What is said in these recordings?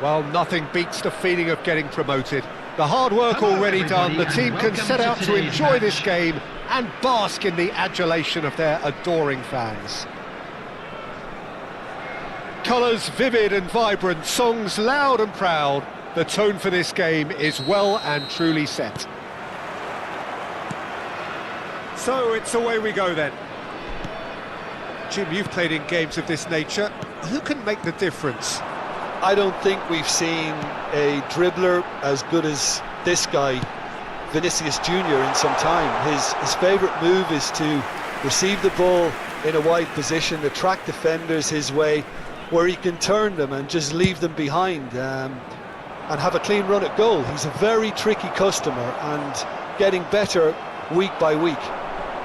Well, nothing beats the feeling of getting promoted. The hard work already done, the team can set out to enjoy this game and bask in the adulation of their adoring fans. Colours vivid and vibrant, songs loud and proud. The tone for this game is well and truly set. So it's away we go then. Jim, you've played in games of this nature. Who can make the difference? I don't think we've seen a dribbler as good as this guy, Vinicius Junior, in some time. His favourite move is to receive the ball in a wide position, attract defenders his way, where he can turn them and just leave them behind and have a clean run at goal. He's a very tricky customer and getting better week by week.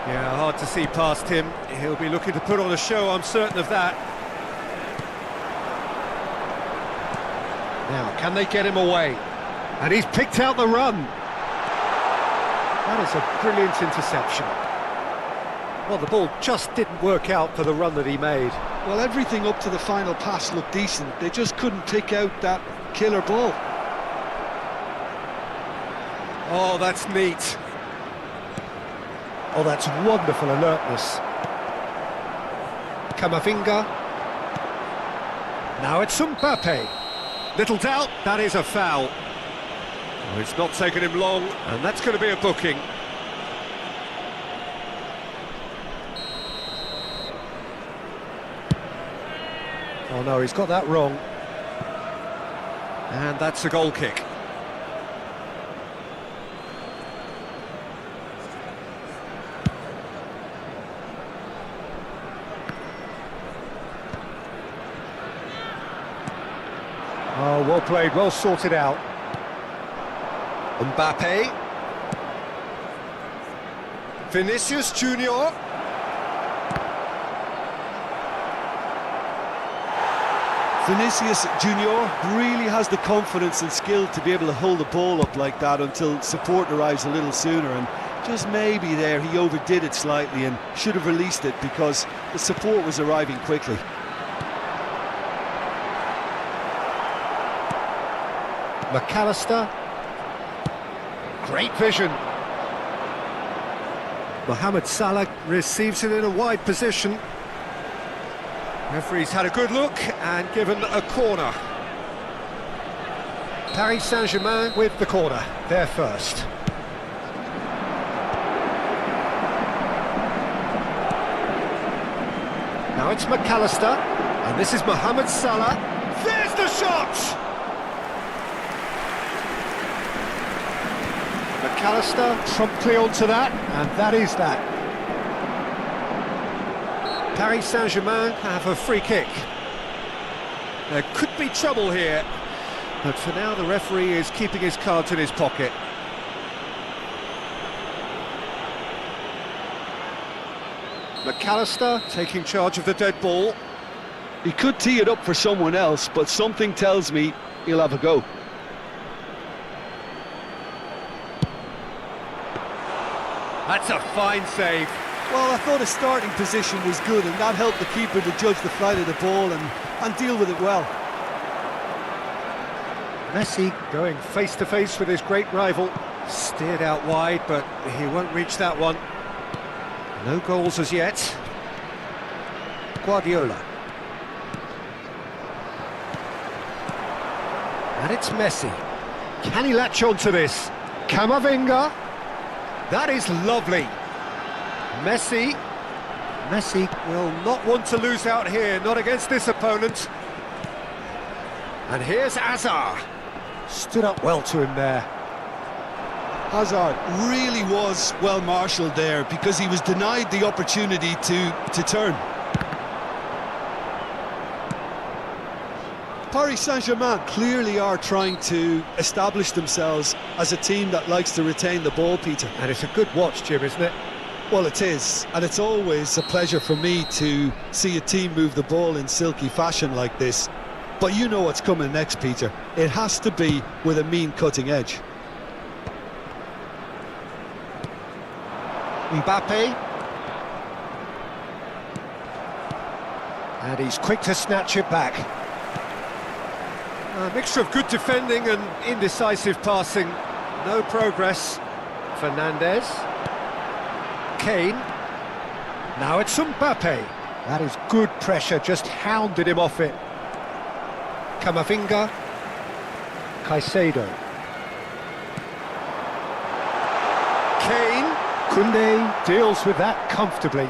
Yeah, hard to see past him. He'll be looking to put on a show, I'm certain of that. Now, can they get him away? And he's picked out the run. That is a brilliant interception. Well, the ball just didn't work out for the run that he made. Well, everything up to the final pass looked decent. They just couldn't pick out that killer ball. Oh, that's neat. Oh, that's wonderful alertness. Camavinga. Now it's Mbappe. Little doubt, that is a foul. Oh, it's not taken him long, and that's going to be a booking. Oh no, he's got that wrong. And that's a goal kick. Oh, well played, well sorted out. Mbappe. Vinicius Junior. Vinicius Junior really has the confidence and skill to be able to hold the ball up like that until support arrives a little sooner, and just maybe there he overdid it slightly and should have released it because the support was arriving quickly. McAllister. Great vision. Mohamed Salah receives it in a wide position. Referee's had a good look and given a corner. Paris Saint-Germain with the corner, they're first. Now it's McAllister, and this is Mohamed Salah. There's the shot! McAllister promptly onto that, and that is that. Paris Saint-Germain have a free kick. There could be trouble here, but for now the referee is keeping his cards in his pocket. McAllister taking charge of the dead ball. He could tee it up for someone else, but something tells me he'll have a go. That's a fine save. Well, I thought his starting position was good, and that helped the keeper to judge the flight of the ball and deal with it well. Messi going face-to-face with his great rival. Steered out wide, but he won't reach that one. No goals as yet. Guardiola. And it's Messi. Can he latch on to this? Camavinga. That is lovely. Messi will not want to lose out here, not against this opponent. And here's Hazard. Stood up well to him there. Hazard really was well marshalled there because he was denied the opportunity to turn. Paris Saint-Germain clearly are trying to establish themselves as a team that likes to retain the ball, Peter. And it's a good watch, Jim, isn't it? Well, it is, and it's always a pleasure for me to see a team move the ball in silky fashion like this. But you know what's coming next, Peter. It has to be with a mean cutting edge. Mbappe. And he's quick to snatch it back. A mixture of good defending and indecisive passing. No progress. Fernandez. Kane. Now it's Mbappe. That is good pressure, just hounded him off it. Camavinga. Caicedo. Kane. Koundé deals with that comfortably.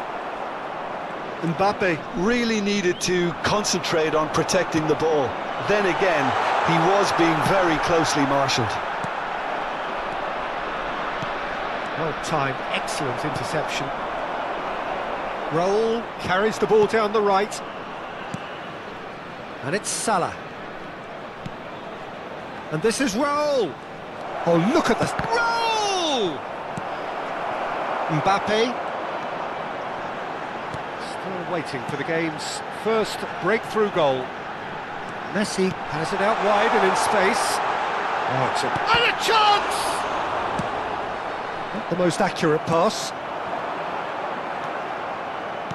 Mbappe really needed to concentrate on protecting the ball. Then again, he was being very closely marshalled. Well-timed, excellent interception. Raul carries the ball down the right. And it's Salah. And this is Raul. Oh, look at this. Raul! Mbappe. Still waiting for the game's first breakthrough goal. Messi has it out wide and in space. Oh, it's and a chance! Not the most accurate pass.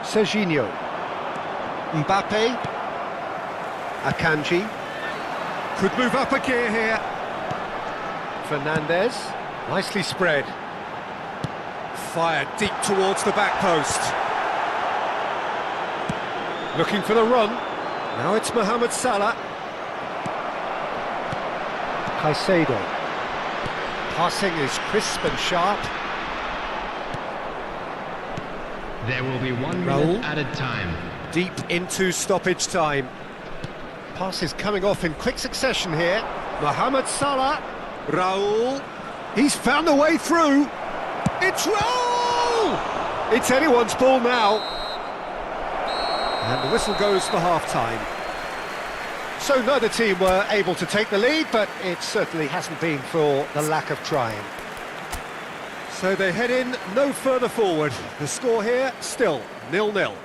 Serginho. Mbappe. Akanji. Could move up a gear here. Fernandez. Nicely spread. Fired deep towards the back post. Looking for the run. Now it's Mohamed Salah. Caicedo. Passing is crisp and sharp. There will be 1 minute added time. Deep into stoppage time. Pass is coming off in quick succession here. Mohamed Salah. Raul. He's found a way through. It's Raul! It's anyone's ball now. And the whistle goes for half-time. So neither team were able to take the lead, but it certainly hasn't been for the lack of trying. So they head in no further forward. The score here, still 0-0.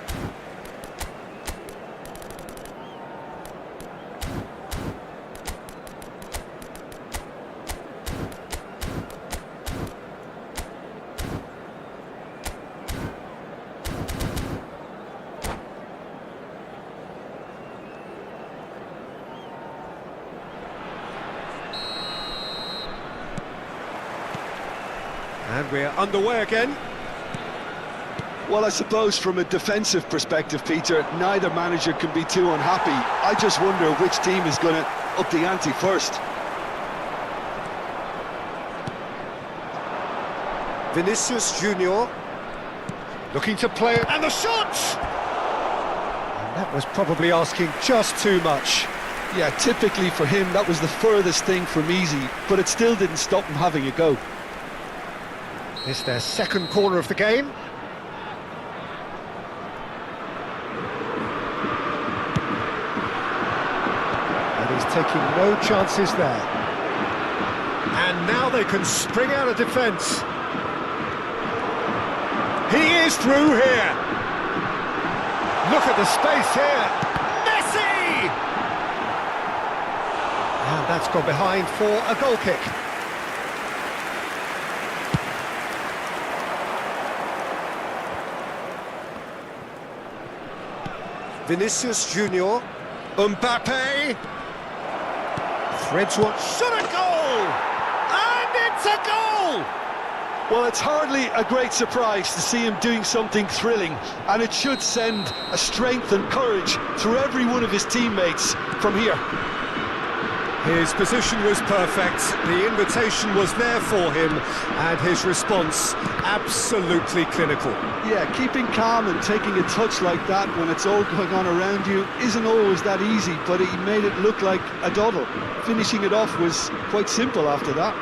And we're underway again. Well, I suppose from a defensive perspective, Peter, neither manager can be too unhappy. I just wonder which team is going to up the ante first. Vinicius Junior looking to play, and the shot! And that was probably asking just too much. Yeah, typically for him, that was the furthest thing from easy, but it still didn't stop him having a go. It's their second corner of the game. And he's taking no chances there. And now they can spring out of defence. He is through here. Look at the space here. Messi! And that's gone behind for a goal kick. Vinicius Junior, Mbappe, threads one, shot a goal! And it's a goal! Well, it's hardly a great surprise to see him doing something thrilling, and it should send a strength and courage through every one of his teammates from here. His position was perfect, the invitation was there for him, and his response absolutely clinical. Yeah, keeping calm and taking a touch like that when it's all going on around you isn't always that easy, but he made it look like a doddle. Finishing it off was quite simple after that.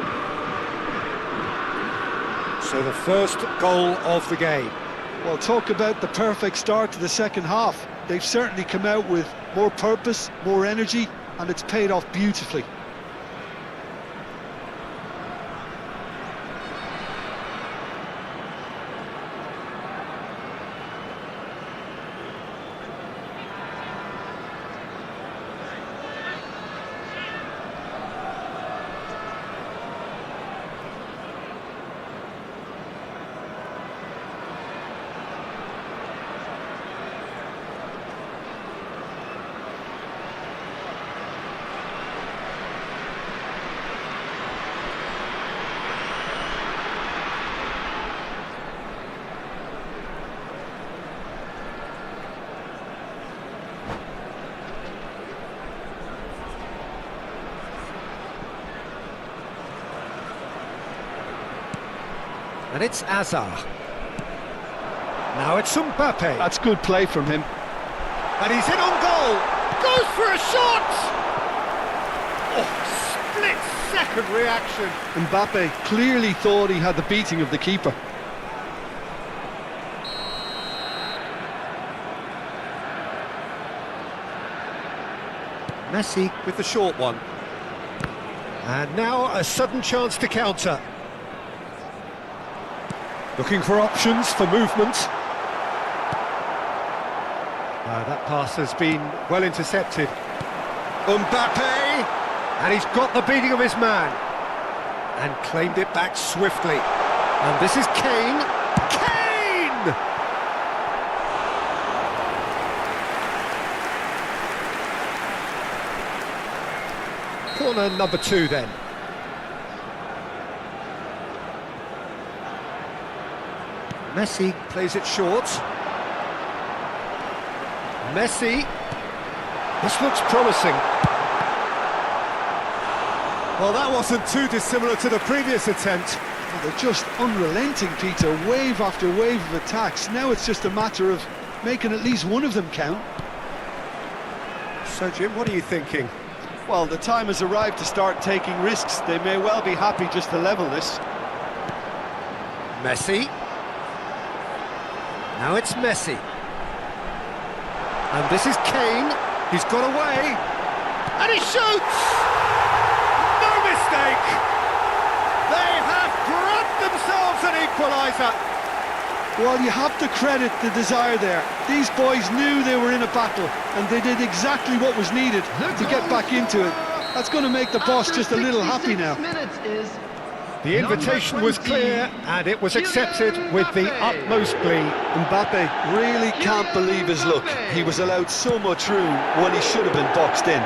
So the first goal of the game. Well, talk about the perfect start to the second half. They've certainly come out with more purpose, more energy, and it's paid off beautifully. And it's Azar. Now it's Mbappe. That's good play from him. And he's in on goal. Goes for a shot. Oh, split-second reaction. Mbappe clearly thought he had the beating of the keeper. Messi with the short one. And now a sudden chance to counter. Looking for options for movement. That pass has been well intercepted. Mbappe! And he's got the beating of his man. And claimed it back swiftly. And this is Kane. Kane! Corner number 2 then. Messi plays it short. Messi. This looks promising. Well, that wasn't too dissimilar to the previous attempt. Well, they're just unrelenting, Peter. Wave after wave of attacks. Now it's just a matter of making at least one of them count. So, Jim, what are you thinking? Well, the time has arrived to start taking risks. They may well be happy just to level this. Messi. Now it's Messi. And this is Kane. He's got away. And he shoots! No mistake! They have grabbed themselves an equaliser. Well, you have to credit the desire there. These boys knew they were in a battle, and they did exactly what was needed to get back into it. That's going to make the boss just a little happy now. The invitation was clear, and it was accepted with the utmost glee. Mbappe really can't believe his luck. He was allowed so much room when he should have been boxed in.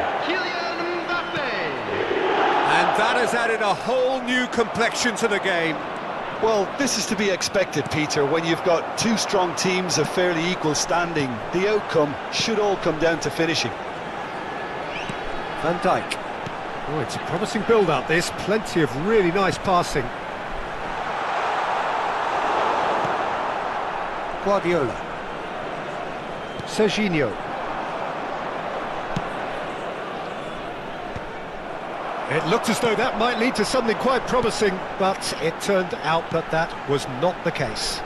And that has added a whole new complexion to the game. Well, this is to be expected, Peter. When you've got two strong teams of fairly equal standing, the outcome should all come down to finishing. Van Dijk. Oh, it's a promising build-up, this. Plenty of really nice passing. Guardiola. Serginho. It looked as though that might lead to something quite promising, but it turned out that that was not the case.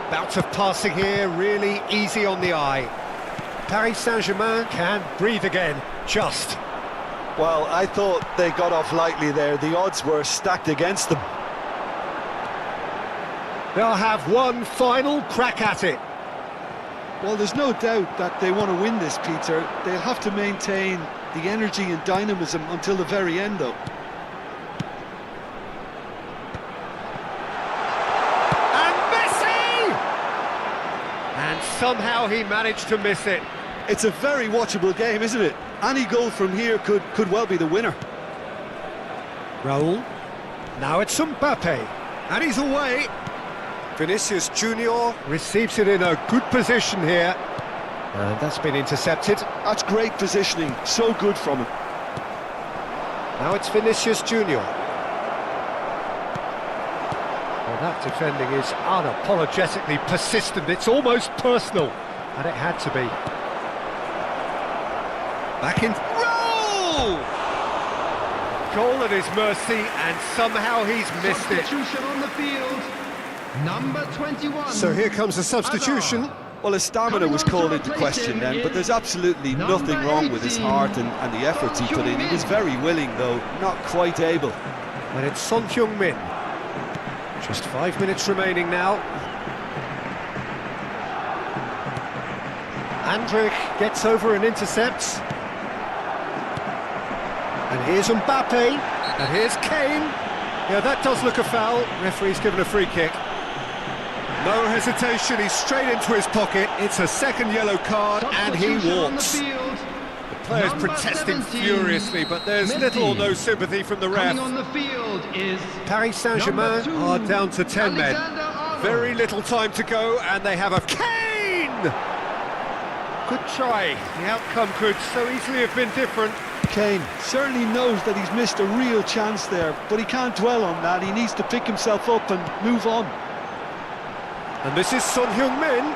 Bout of passing here, really easy on the eye. Paris Saint-Germain can breathe again, just. Well, I thought they got off lightly there. The odds were stacked against them. They'll have one final crack at it. Well, there's no doubt that they want to win this, Peter. They'll have to maintain the energy and dynamism until the very end, though. And Messi! And somehow he managed to miss it. It's a very watchable game, isn't it? Any goal from here could well be the winner. Raul. Now it's Mbappe. And he's away. Vinicius Junior receives it in a good position here. And that's been intercepted. That's great positioning. So good from him. Now it's Vinicius Junior. Well, that defending is unapologetically persistent. It's almost personal. And it had to be. Back in... Roll! Goal at his mercy, and somehow he's missed it. Substitution on the field. Number 21. So here comes the substitution. Well, his stamina was called into question then, but there's absolutely nothing wrong with his heart and the efforts he put in. He was very willing, though, not quite able. And it's Son Heung-min. Just 5 minutes remaining now. Andrich gets over and intercepts. And here's Mbappe. And here's Kane. Yeah, that does look a foul. Referee's given a free kick. No hesitation, he's straight into his pocket. It's a second yellow card, and he walks. The players protesting furiously, but there's little or no sympathy from the ref. On the field is Paris Saint-Germain are down to 10 men. Very little time to go, and they have a Kane! Good try. The outcome could so easily have been different. Kane certainly knows that he's missed a real chance there, but he can't dwell on that. He needs to pick himself up and move on. And this is Son Heung-min.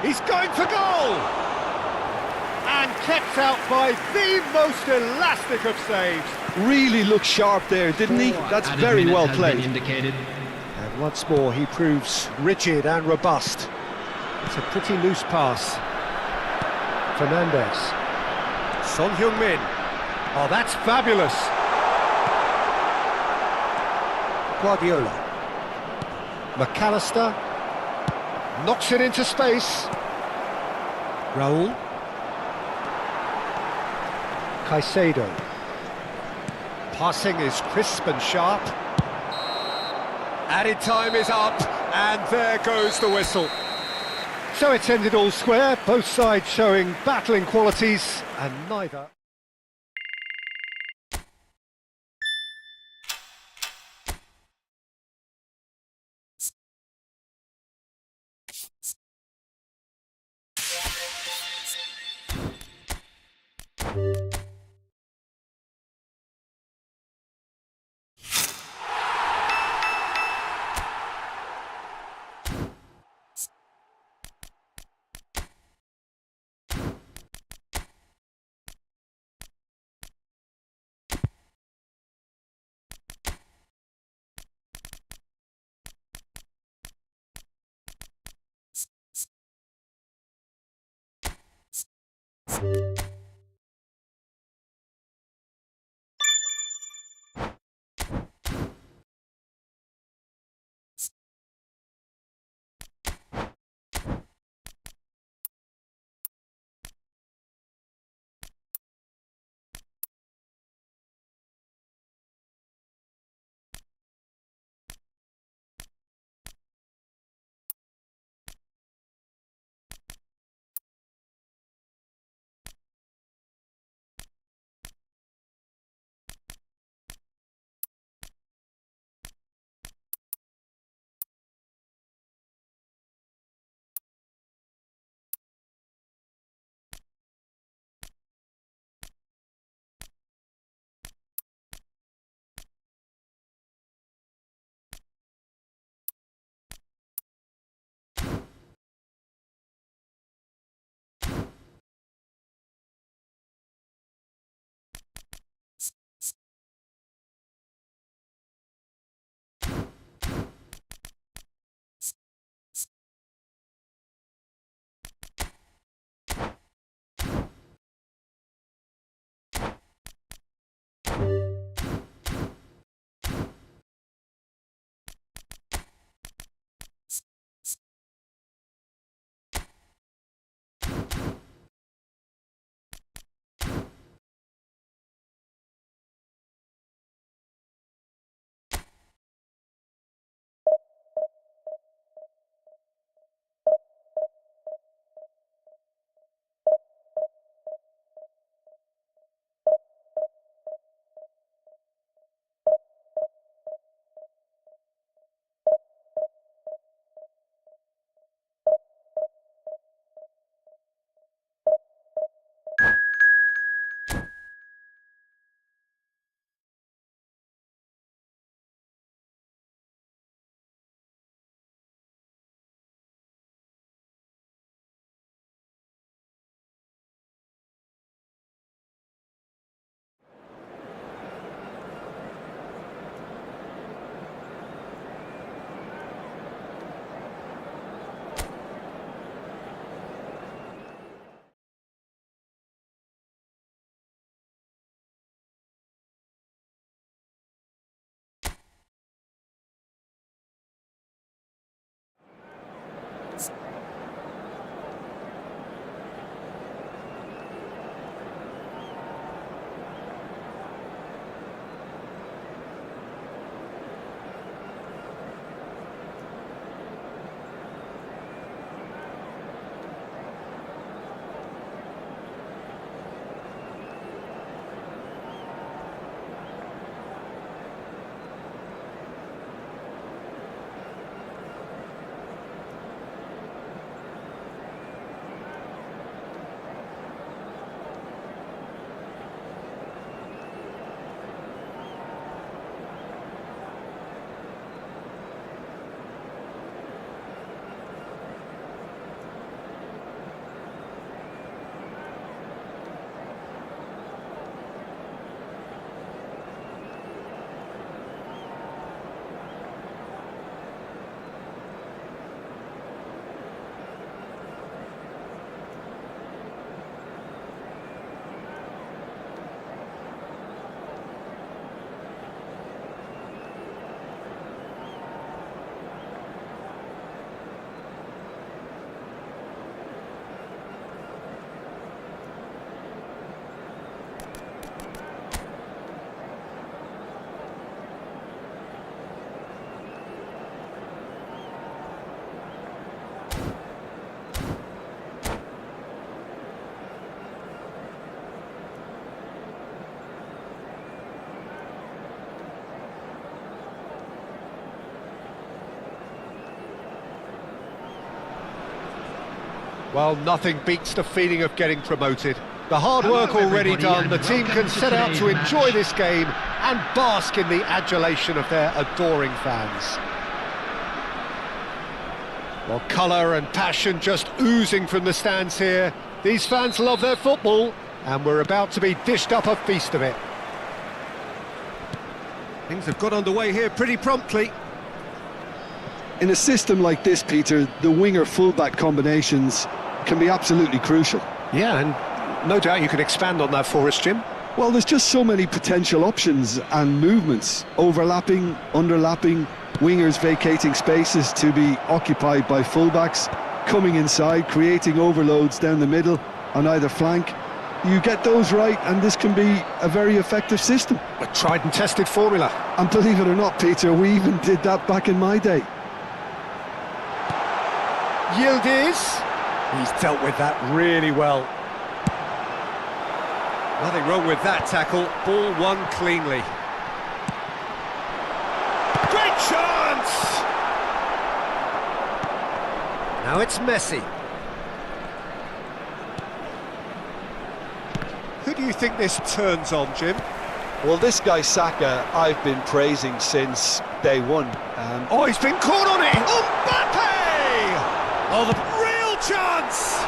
He's going for goal! And kept out by the most elastic of saves. Really looked sharp there, didn't he? That's Added very minutes well has played. been indicated. And once more he proves rigid and robust. It's a pretty loose pass. Fernandez. Son Heung-min. Oh, that's fabulous. Guardiola. McAllister. Knocks it into space. Raul. Caicedo. Passing is crisp and sharp. Added time is up, and there goes the whistle. So it's ended all square, both sides showing battling qualities, and neither... Well, nothing beats the feeling of getting promoted. The hard Hello, work already everybody, done. and The team welcome can to set out to today's enjoy match. this game and bask in the adulation of their adoring fans. Well, colour and passion just oozing from the stands here. These fans love their football, and we're about to be dished up a feast of it. Things have got underway here pretty promptly. In a system like this, Peter, the winger-fullback combinations can be absolutely crucial. Yeah, and no doubt you can expand on that for us, Jim. Well, there's just so many potential options and movements, overlapping, underlapping, wingers vacating spaces to be occupied by fullbacks, coming inside, creating overloads down the middle on either flank. You get those right and this can be a very effective system. A tried and tested formula. And believe it or not, Peter, we even did that back in my day. Yildiz. He's dealt with that really well. Nothing wrong with that tackle. Ball won cleanly. Great chance! Now it's Messi. Who do you think this turns on, Jim? Well, this guy Saka, I've been praising since day one. Oh, he's been caught on it! Mbappe! Oh, the real chance!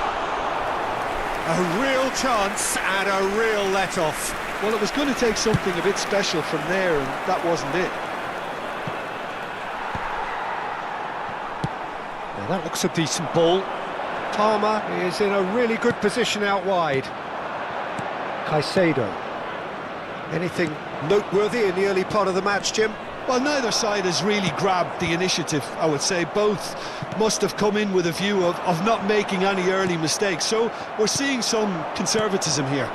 A real chance and a real let-off. Well, it was going to take something a bit special from there, and that wasn't it. Now that looks a decent ball. Palmer is in a really good position out wide. Caicedo. Anything noteworthy in the early part of the match, Jim? Well, neither side has really grabbed the initiative, I would say. Both must have come in with a view of not making any early mistakes. So we're seeing some conservatism here.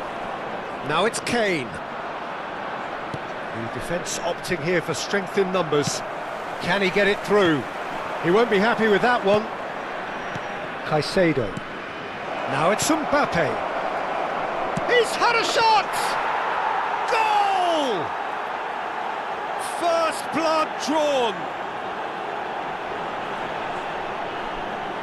Now it's Kane. The defence opting here for strength in numbers. Can he get it through? He won't be happy with that one. Caicedo. Now it's Mbappe. He's had a shot! Goal! First blood drawn.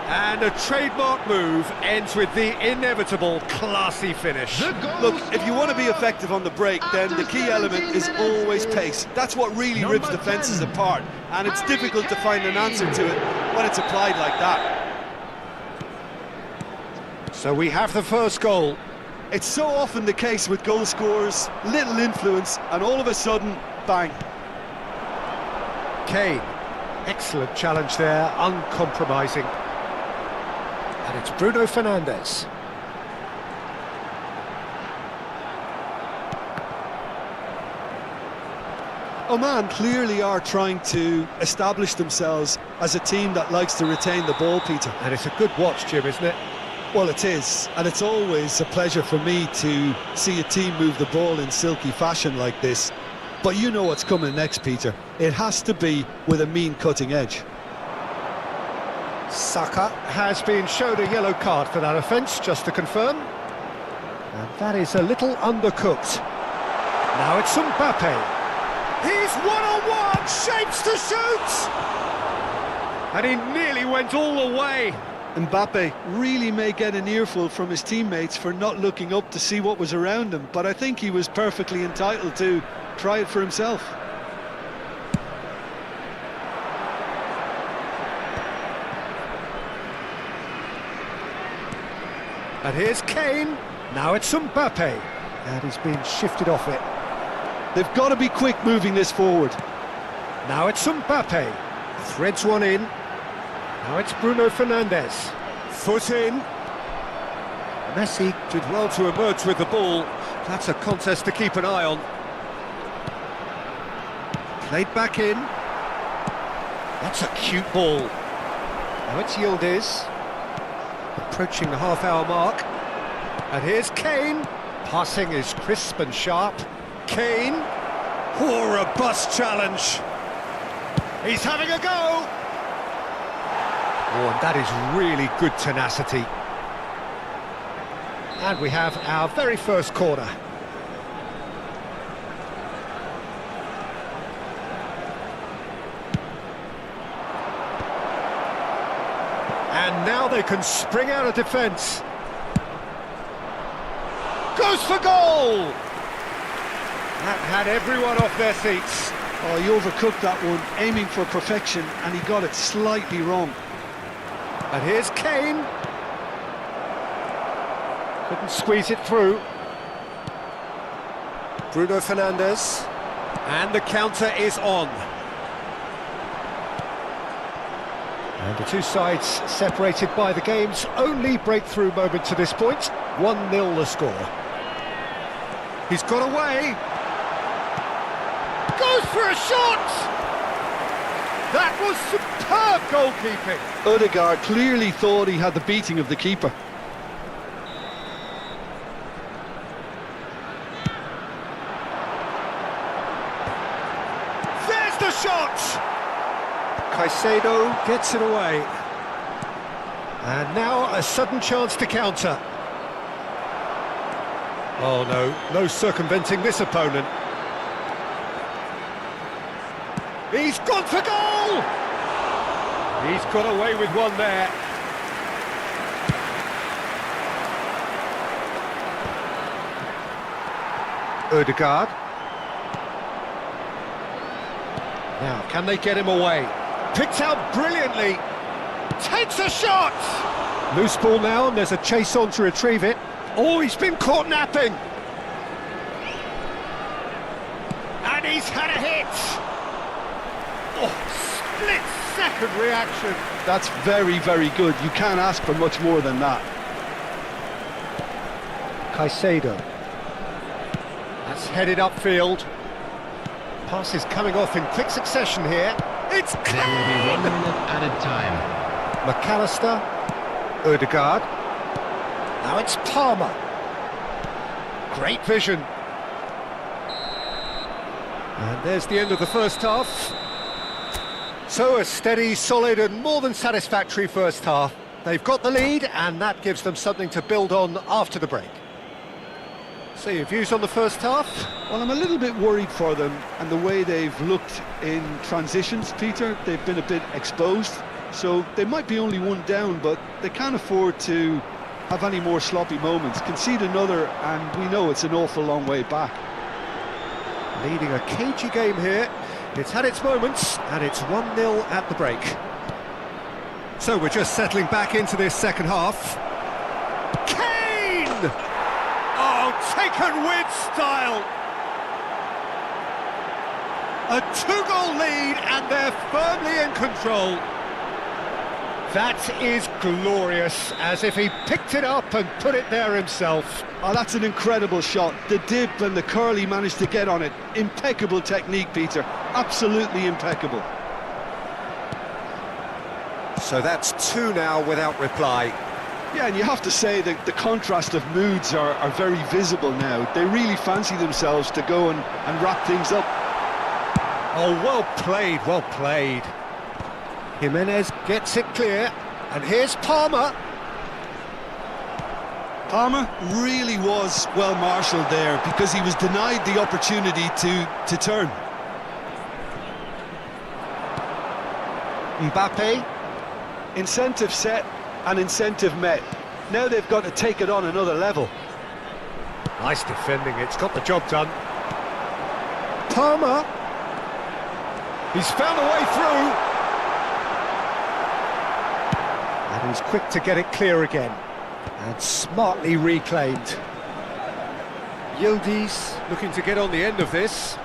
And a trademark move ends with the inevitable classy finish. Look, if you want to be effective on the break, then the key element is always pace. That's what really rips defences apart, and it's difficult to find an answer to it when it's applied like that. So we have the first goal. It's so often the case with goal scorers, little influence, and all of a sudden, bang. Kane, excellent challenge there, uncompromising. And it's Bruno Fernandes. Oman clearly are trying to establish themselves as a team that likes to retain the ball, Peter. And it's a good watch, Jim, isn't it? Well, it is, and it's always a pleasure for me to see a team move the ball in silky fashion like this. But you know what's coming next, Peter. It has to be with a mean cutting edge. Saka has been shown a yellow card for that offence, just to confirm. And that is a little undercooked. Now it's Mbappe. He's one-on-one, shapes to shoot! And he nearly went all the way. Mbappe really may get an earful from his teammates for not looking up to see what was around him, but I think he was perfectly entitled to try it for himself. And here's Kane. Now it's Mbappe. And he's been shifted off it. They've got to be quick moving this forward. Now it's Mbappe. Threads one in. Now it's Bruno Fernandes. Foot in. Messi did well to emerge with the ball. That's a contest to keep an eye on. Played back in. That's a cute ball. Now it's Yildiz. Approaching the half-hour mark. And here's Kane. Passing is crisp and sharp. Kane. Oh, a robust challenge. He's having a go. Oh, and that is really good tenacity. And we have our very first corner. And And now they can spring out of defence. Goes for goal! That had everyone off their seats. Oh, he overcooked that one, aiming for perfection, and he got it slightly wrong. And here's Kane. Couldn't squeeze it through. Bruno Fernandes. And the counter is on. And the two sides separated by the game's only breakthrough moment to this point. 1-0 the score. He's got away. Goes for a shot! That was superb goalkeeping. Odegaard clearly thought he had the beating of the keeper. There's the shot! Caicedo gets it away. And now a sudden chance to counter. Oh no circumventing this opponent. He's gone for goal! He's got away with one there. Odegaard. Now, can they get him away? Picked out brilliantly. Takes a shot! Loose ball now, and there's a chase on to retrieve it. Oh, he's been caught napping. And he's had a hit. Oh, split-second reaction. That's very, very good. You can't ask for much more than that. Caicedo. That's headed upfield. Pass is coming off in quick succession here. It's Kane! There will be 1 minute added time. McAllister. Odegaard. Now it's Palmer. Great vision. And there's the end of the first half. So a steady, solid and more than satisfactory first half. They've got the lead and that gives them something to build on after the break. So your views on the first half? Well, I'm a little bit worried for them and the way they've looked in transitions, Peter. They've been a bit exposed, so they might be only one down, but they can't afford to have any more sloppy moments. Concede another and we know it's an awful long way back. Leading a cagey game here. It's had its moments, and it's 1-0 at the break. So we're just settling back into this second half. Kane! Oh, taken with style! A two-goal lead, and they're firmly in control. That is glorious, as if he picked it up and put it there himself. Oh, that's an incredible shot. The dip and the curl he managed to get on it. Impeccable technique, Peter. Absolutely impeccable. So that's two now without reply. Yeah, and you have to say that the contrast of moods are very visible now. They really fancy themselves to go and wrap things up. Oh, well played, well played. Jimenez gets it clear, and here's Palmer. Palmer really was well marshalled there because he was denied the opportunity to turn. Mbappe. Incentive set and incentive met. Now they've got to take it on another level. Nice defending, it's got the job done. Palmer. He's found a way through. And he's quick to get it clear again. And smartly reclaimed. Yildiz looking to get on the end of this.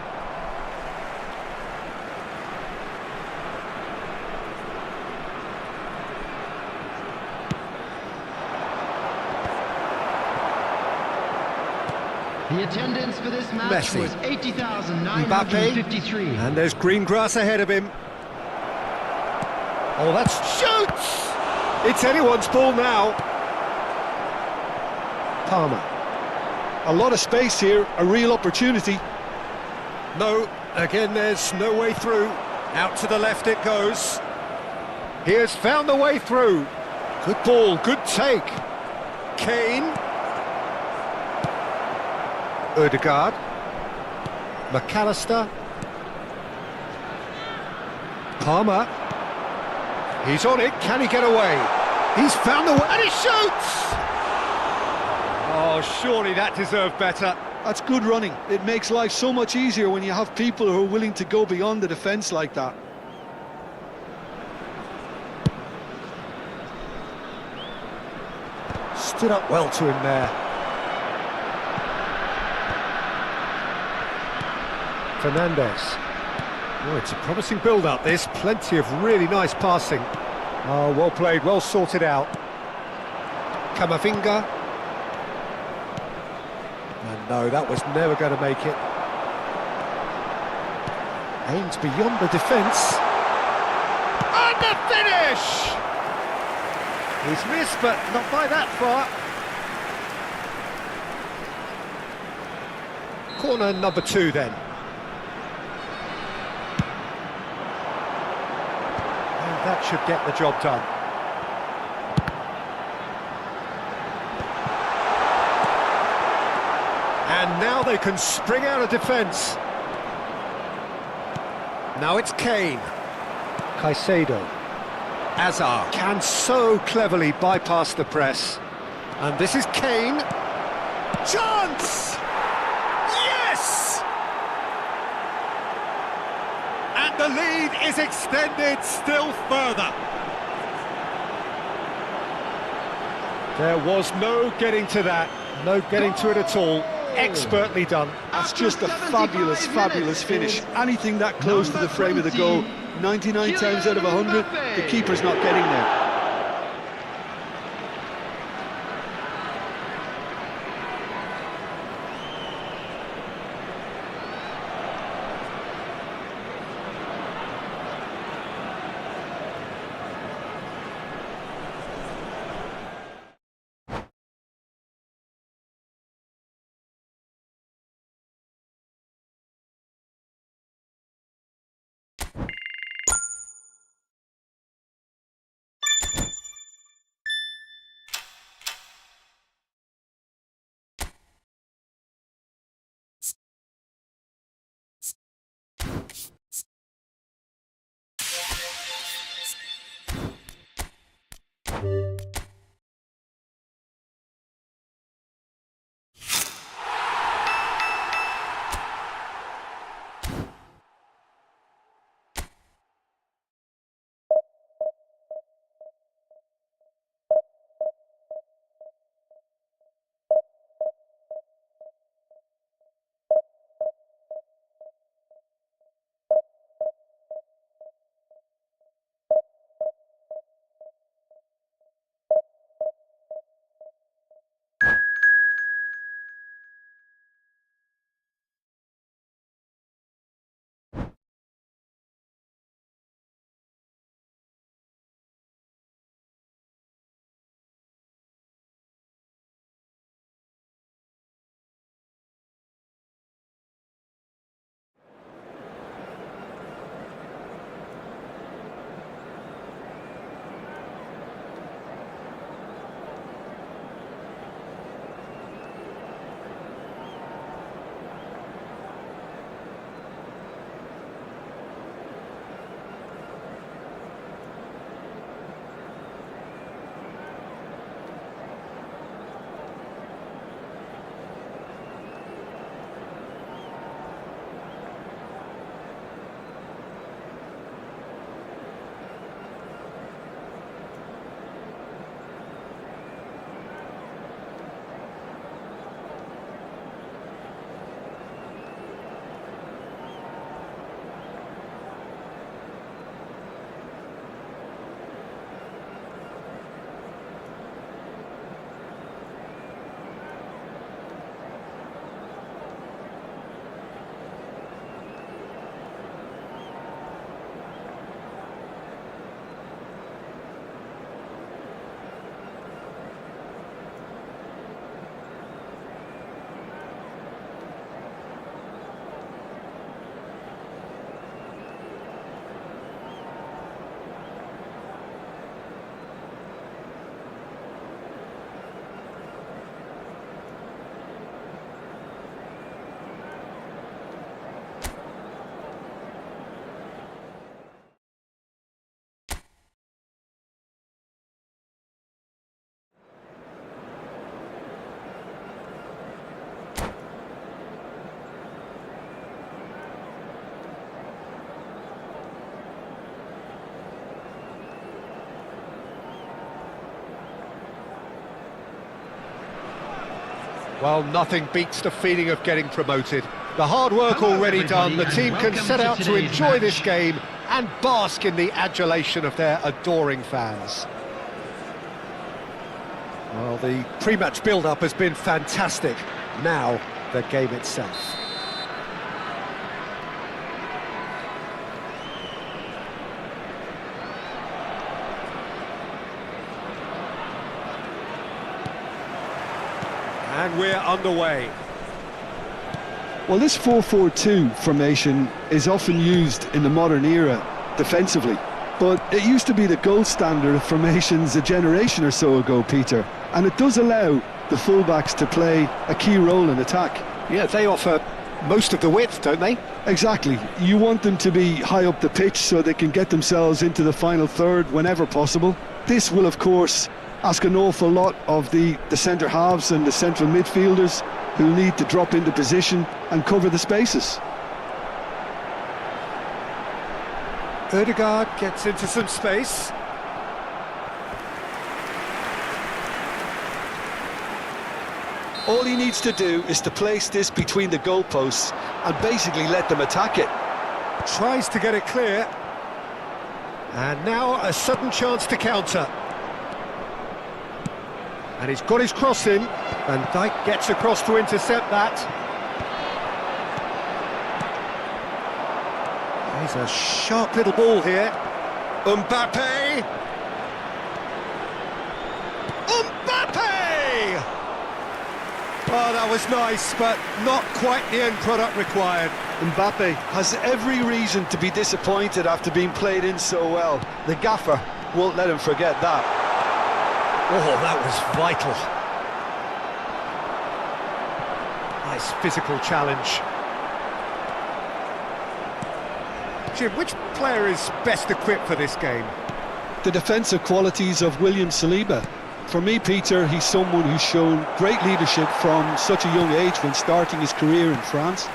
The attendance for this match Messi. was Mbappe. 80,953. And there's green grass ahead of him. Oh, that's shoots! It's anyone's ball now. Palmer. A lot of space here, a real opportunity. No, again there's no way through. Out to the left it goes. He has found the way through. Good ball, good take. Kane. Odegaard. McAllister. Palmer. He's on it, can he get away? He's found the way, and he shoots! Oh, surely that deserved better. That's good running. It makes life so much easier when you have people who are willing to go beyond the defence like that. Stood up well to him there. Fernandez. Oh, it's a promising build-up, this. Plenty of really nice passing. Oh, well played, well sorted out. Camavinga. And no, that was never going to make it. Aims beyond the defence. And the finish! He's missed, but not by that far. Corner number 2 then. And that should get the job done. And now they can spring out of defence. Now it's Kane. Caicedo. Azar can so cleverly bypass the press. And this is Kane. Chance! Yes! And the lead is extended still further. There was no getting to that. No getting to it at all. Expertly done. That's just a fabulous, fabulous finish. Anything that close to the frame of the goal, 99 times out of 100, the keeper's not getting there. Well, nothing beats the feeling of getting promoted. The hard work Hello, already done, the everybody, team and can welcome set to out to today's enjoy match. this game and bask in the adulation of their adoring fans. Well, the pre-match build-up has been fantastic. Now, the game itself. And we're underway. Well, this 4-4-2 formation is often used in the modern era defensively, but it used to be the gold standard of formations a generation or so ago, Peter, and it does allow the fullbacks to play a key role in attack. Yeah, they offer most of the width, don't they? Exactly. You want them to be high up the pitch so they can get themselves into the final third whenever possible. This will, of course, ask an awful lot of the centre halves and the central midfielders, who need to drop into position and cover the spaces. Ødegaard gets into some space. All he needs to do is to place this between the goalposts and basically let them attack it. Tries to get it clear. And now a sudden chance to counter. And he's got his cross in. Van Dijk gets across to intercept that. There's a sharp little ball here. Mbappe! Mbappe! Oh, that was nice, but not quite the end product required. Mbappe has every reason to be disappointed after being played in so well. The gaffer won't let him forget that. Oh, that was vital. Nice physical challenge. Jim, which player is best equipped for this game? The defensive qualities of William Saliba. For me, Peter, he's someone who's shown great leadership from such a young age when starting his career in France.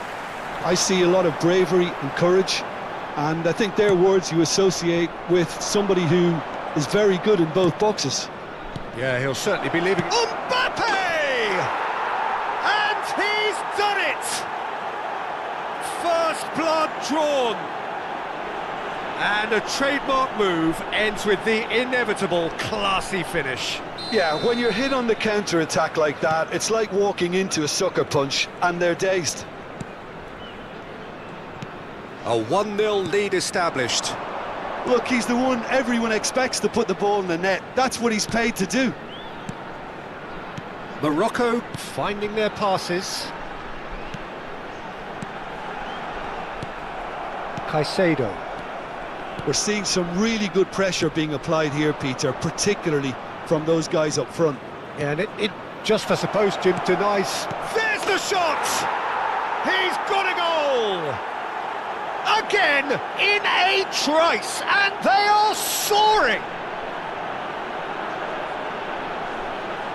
I see a lot of bravery and courage, and I think they're words you associate with somebody who is very good in both boxes. Yeah, he'll certainly be leaving. Mbappe! And he's done it! First blood drawn. And a trademark move ends with the inevitable classy finish. Yeah, when you're hit on the counter-attack like that, it's like walking into a sucker punch and they're dazed. A 1-0 lead established. Look, he's the one everyone expects to put the ball in the net. That's what he's paid to do. Morocco finding their passes. Caicedo. We're seeing some really good pressure being applied here, Peter, particularly from those guys up front. Yeah, and it just, I suppose, Jim, denies. There's the shot! He's got a goal! Again, in a trice, and they are soaring!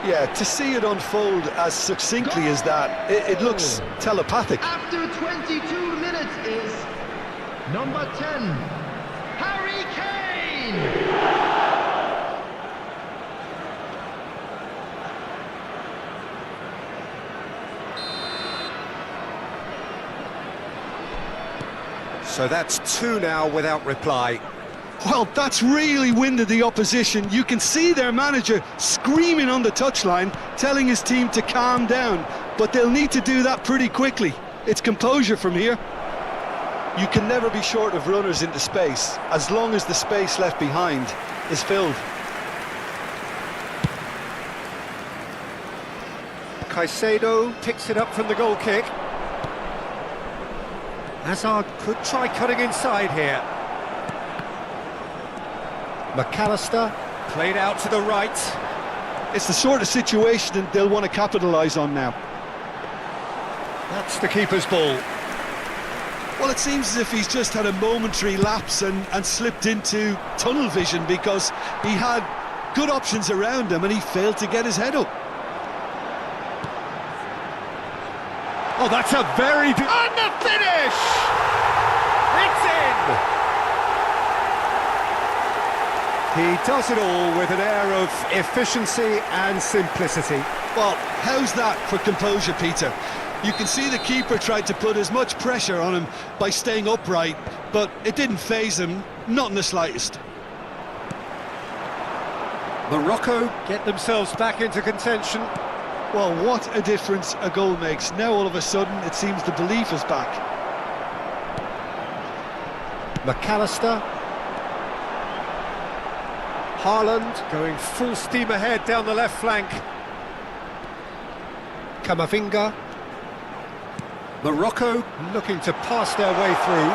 Yeah, to see it unfold as succinctly as that, it looks telepathic. After 22 minutes is number 10, Harry Kane! So that's 2 now without reply. Well, that's really winded the opposition. You can see their manager screaming on the touchline, telling his team to calm down, but they'll need to do that pretty quickly. It's composure from here. You can never be short of runners into space, as long as the space left behind is filled. Caicedo picks it up from the goal kick. Hazard could try cutting inside here. McAllister played out to the right. It's the sort of situation that they'll want to capitalise on now. That's the keeper's ball. Well, it seems as if he's just had a momentary lapse and slipped into tunnel vision, because he had good options around him and he failed to get his head up. Oh, that's a very... And the finish! It's in! He does it all with an air of efficiency and simplicity. Well, how's that for composure, Peter? You can see the keeper tried to put as much pressure on him by staying upright, but it didn't faze him, not in the slightest. Morocco get themselves back into contention. Well, what a difference a goal makes. Now all of a sudden it seems the belief is back. McAllister. Haaland going full steam ahead down the left flank. Camavinga. Morocco looking to pass their way through.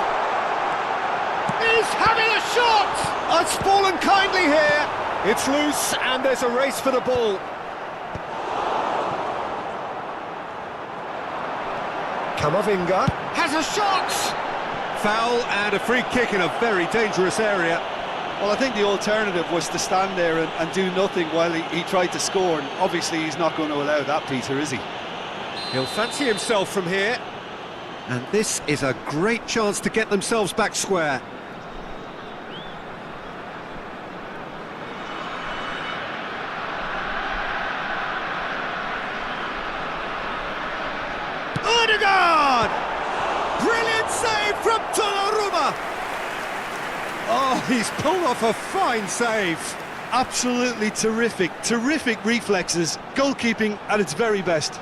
He's having a shot! It's fallen kindly here. It's loose and there's a race for the ball. Camavinga has a shot! Foul and a free kick in a very dangerous area. Well, I think the alternative was to stand there and do nothing while he tried to score, and obviously he's not going to allow that, Peter, is he? He'll fancy himself from here. And this is a great chance to get themselves back square. Odegaard! Brilliant save from Donnarumma! Oh, he's pulled off a fine save. Absolutely terrific, terrific reflexes, goalkeeping at its very best.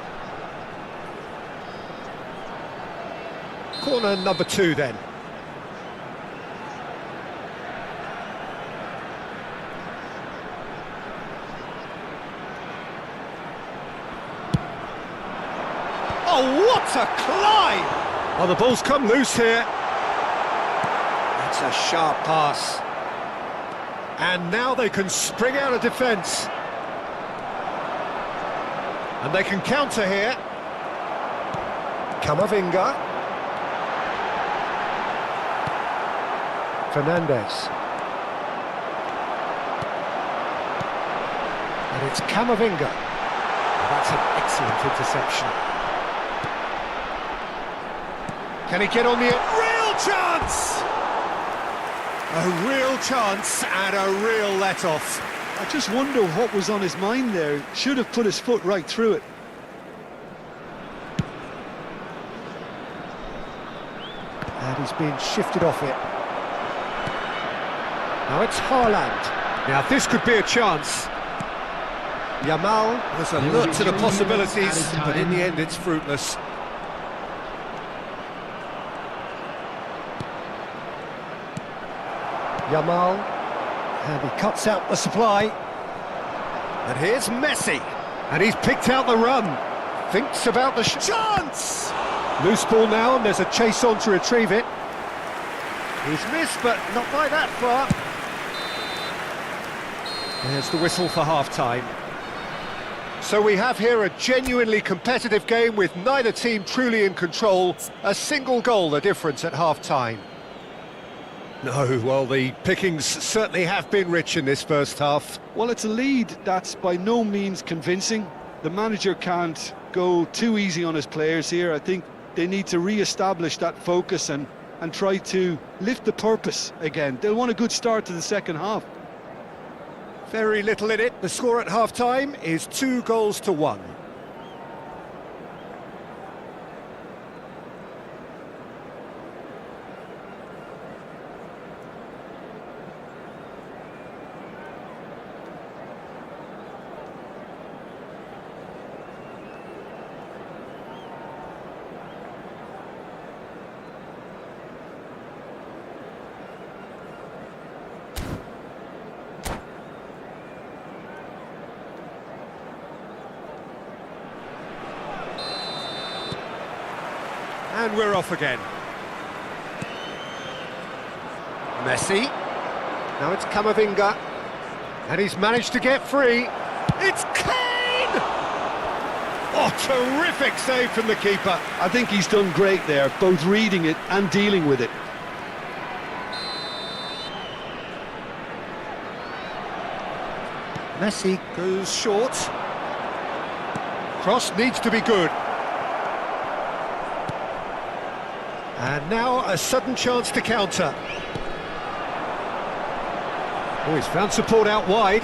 Corner number 2 then. Oh, what a climb! Oh, the ball's come loose here. That's a sharp pass. And now they can spring out of defence. And they can counter here. Camavinga. Fernandes. And it's Camavinga. That's an excellent interception. Can he get on the... Real chance! A real chance and a real let-off. I just wonder what was on his mind there. Should have put his foot right through it. And he's being shifted off it. Now it's Haaland. Now this could be a chance. Yamal was alert to the possibilities, but in the end it's fruitless. Yamal, and he cuts out the supply. And here's Messi, and he's picked out the run. Thinks about the chance! Loose ball now, and there's a chase on to retrieve it. He's missed, but not by that far. There's the whistle for half-time. So we have here a genuinely competitive game with neither team truly in control. A single goal the difference at half-time. No, well, the pickings certainly have been rich in this first half. Well, it's a lead that's by no means convincing. The manager can't go too easy on his players here. I think they need to re-establish that focus and try to lift the purpose again. They'll want a good start to the second half. Very little in it. The score at half-time is 2-1. And we're off again. Messi. Now it's Camavinga. And he's managed to get free. It's Kane! Oh, terrific save from the keeper. I think he's done great there, both reading it and dealing with it. Messi goes short. Cross needs to be good. And now a sudden chance to counter. Oh, he's found support out wide.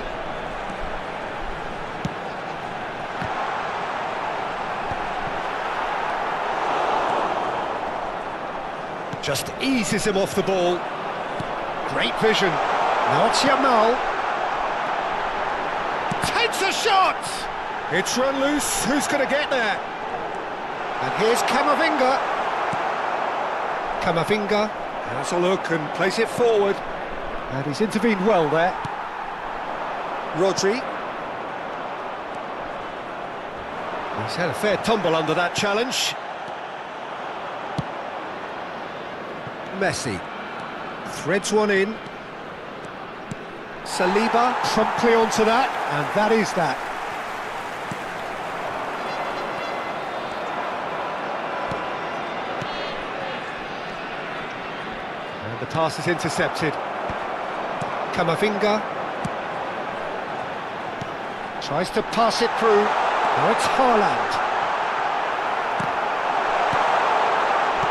Just eases him off the ball. Great vision. Now it's Yamal. Takes a shot! It's run loose. Who's going to get there? And here's Camavinga. Camavinga has a look and plays it forward. And he's intervened well there. Rodri. He's had a fair tumble under that challenge. Messi threads one in. Saliba promptly onto that, and that is that. And the pass is intercepted. Camavinga tries to pass it through. Now it's Haaland.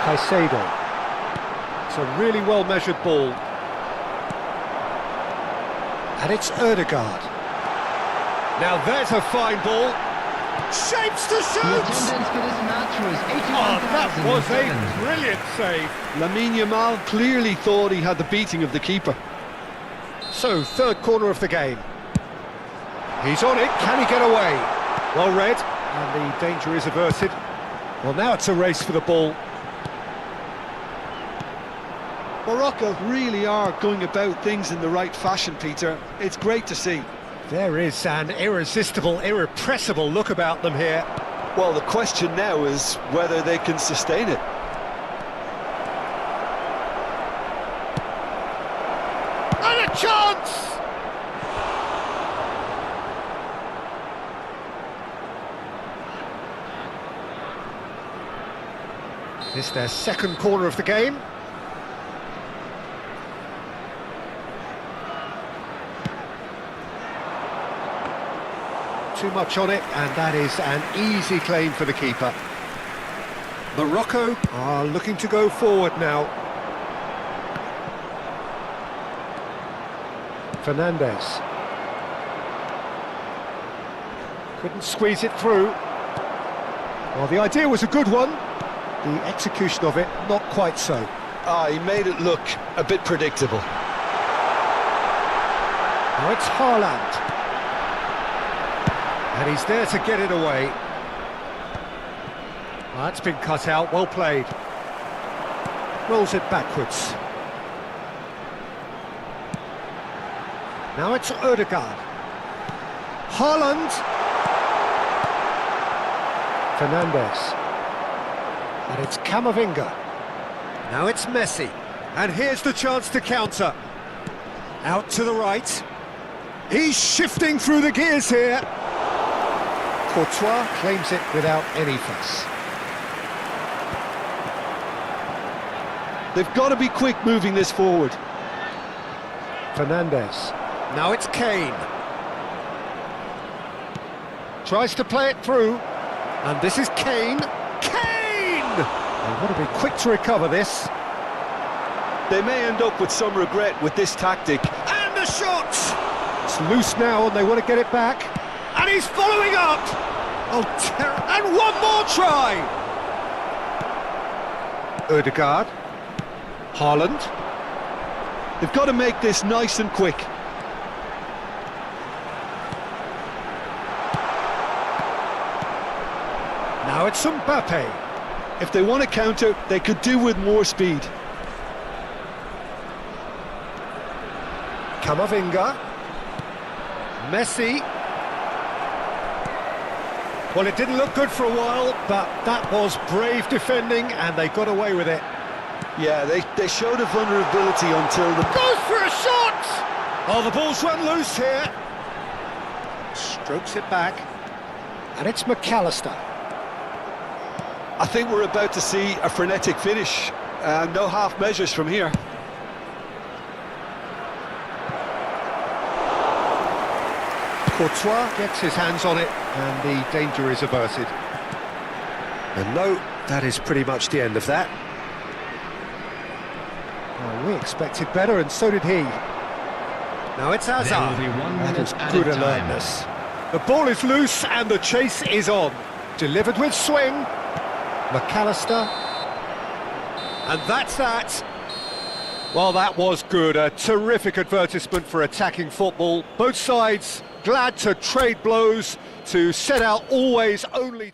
Caicedo. It's a really well-measured ball. And it's Ødegaard. Now there's a fine ball. Shapes to shoot! The attendance for this match was That was a 81,007. brilliant save. Lamine Yamal clearly thought he had the beating of the keeper. So, third corner of the game. He's on it, can he get away? Well read, and the danger is averted. Well, now it's a race for the ball. Morocco really are going about things in the right fashion, Peter. It's great to see. There is an irresistible, irrepressible look about them here. Well, the question now is whether they can sustain it. And a chance! This their second corner of the game. Too much on it, and that is an easy claim for the keeper. Morocco are looking to go forward now. Fernandes. Couldn't squeeze it through. Well, the idea was a good one. The execution of it, not quite so. He made it look a bit predictable. Now it's Haaland. And he's there to get it away. Well, that's been cut out, well played. Rolls it backwards. Now it's Ødegaard. Haaland. Fernandes. And it's Camavinga. Now it's Messi. And here's the chance to counter. Out to the right. He's shifting through the gears here. Courtois claims it without any fuss. They've got to be quick moving this forward. Fernandes. Now it's Kane. Tries to play it through. And this is Kane. Kane! They've got to be quick to recover this. They may end up with some regret with this tactic. And the shot! It's loose now and they want to get it back. And he's following up! Oh, and one more try! Ødegaard. Haaland. They've got to make this nice and quick. Now it's Mbappe. If they want to counter, they could do with more speed. Camavinga. Messi. Well, it didn't look good for a while, but that was brave defending, and they got away with it. Yeah, they showed a vulnerability until the... Goes for a shot! Oh, the ball's run loose here. Strokes it back. And it's McAllister. I think we're about to see a frenetic finish. No half measures from here. Courtois gets his hands on it, and the danger is averted. And no, that is pretty much the end of that. Well, we expected better, and so did he. Now it's There Hazard. will be 1 That minute is added good time. alertness. The ball is loose and the chase is on. Delivered with swing. McAllister. And that's that. Well, that was good. A terrific advertisement for attacking football. Both sides glad to trade blows, to set out always only...